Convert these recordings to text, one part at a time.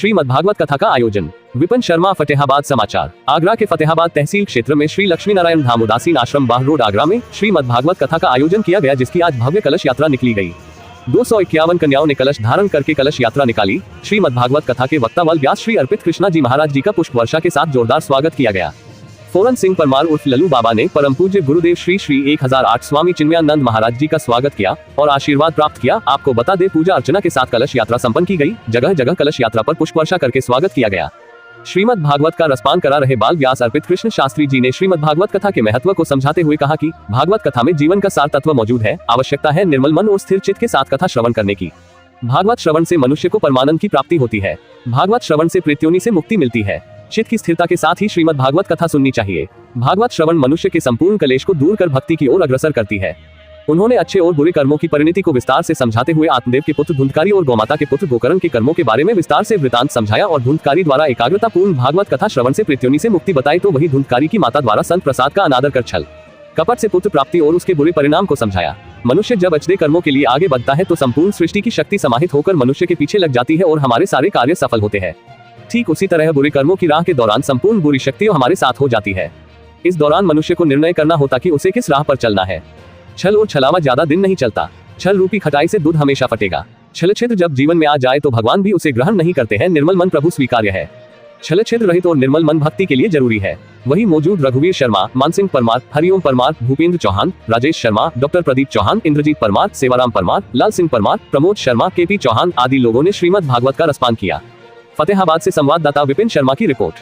श्रीमद्भागवत कथा का आयोजन। विपिन शर्मा, फतेहाबाद समाचार। आगरा के फतेहाबाद तहसील क्षेत्र में श्री लक्ष्मी नारायण धाम उदासीन आश्रम बाह रोड आगरा में श्रीमद्भागवत कथा का आयोजन किया गया, जिसकी आज भव्य कलश यात्रा निकली गई। 251 कन्याओं ने कलश धारण करके कलश यात्रा निकाली। श्रीमद्भागवत कथा के वक्ता वल व्यास श्री अर्पित कृष्णा जी महाराज जी का पुष्प वर्षा के साथ जोरदार स्वागत किया गया। फोरन सिंह परमार उर्फ लल्लू बाबा ने परम पूज्य गुरुदेव श्री श्री 1008 स्वामी चिन्मयानंद महाराज जी का स्वागत किया और आशीर्वाद प्राप्त किया। आपको बता दे, पूजा अर्चना के साथ कलश यात्रा संपन्न की गई। जगह जगह कलश यात्रा पर पुष्प वर्षा करके स्वागत किया गया। श्रीमद् भागवत का रसपान करा रहे बाल व्यास अर्पित कृष्ण शास्त्री जी ने श्रीमद् भागवत कथा के महत्व को समझाते हुए कहा कि भागवत कथा में जीवन का सार तत्व मौजूद है। आवश्यकता है निर्मल मन और स्थिर चित्त के साथ कथा श्रवण करने की। भागवत श्रवण से मनुष्य को परमानंद की प्राप्ति होती है। भागवत श्रवण से प्रेत्योनि से मुक्ति मिलती है। चित्त की स्थिरता के साथ ही श्रीमद् भागवत कथा सुननी चाहिए। भागवत श्रवण मनुष्य के संपूर्ण कलेश को दूर कर भक्ति की ओर अग्रसर करती है। उन्होंने अच्छे और बुरे कर्मों की परिणति को विस्तार से समझाते हुए आत्मदेव के पुत्र धुंधकारी और गौमाता के पुत्र गोकर्ण के कर्मों के बारे में विस्तार से वृतांत समझाया और धुंधकारी द्वारा एकाग्रता पूर्ण भागवत कथा श्रवण से प्रेत्योनि से मुक्ति बताई, तो वही धुंधकारी की माता द्वारा संत प्रसाद का अनादर कर छल कपट से पुत्र प्राप्ति और उसके बुरे परिणाम को समझाया। मनुष्य जब अच्छे कर्मों के लिए आगे बढ़ता है तो संपूर्ण सृष्टि की शक्ति समाहित होकर मनुष्य के पीछे लग जाती है और हमारे सारे कार्य सफल होते हैं। ठीक उसी तरह बुरे कर्मों की राह के दौरान संपूर्ण बुरी शक्तियां हमारे साथ हो जाती है। इस दौरान मनुष्य को निर्णय करना होता कि उसे किस राह पर चलना है। छल और छलावा ज्यादा दिन नहीं चलता। छल रूपी खटाई से दूध हमेशा फटेगा। छल छिद्र जब जीवन में आ जाए तो भगवान भी उसे ग्रहण नहीं करते हैं। निर्मल मन प्रभु स्वीकार्य है। छल छिद्र रहित और निर्मल मन भक्ति के लिए जरूरी है। वही मौजूद रघुवीर शर्मा, मानसिंह परमार, हरिओम परमार, भूपेंद्र चौहान, राजेश शर्मा, डॉक्टर प्रदीप चौहान, इंद्रजीत परमार, सेवाराम परमार, लाल सिंह परमार, प्रमोद शर्मा, केपी चौहान आदि लोगों ने श्रीमद् भागवत का रसपान किया। फतेहाबाद से संवाददाता विपिन शर्मा की रिपोर्ट।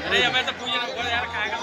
अरे मैं तो पूजा यार खाएगा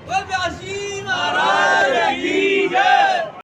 Well,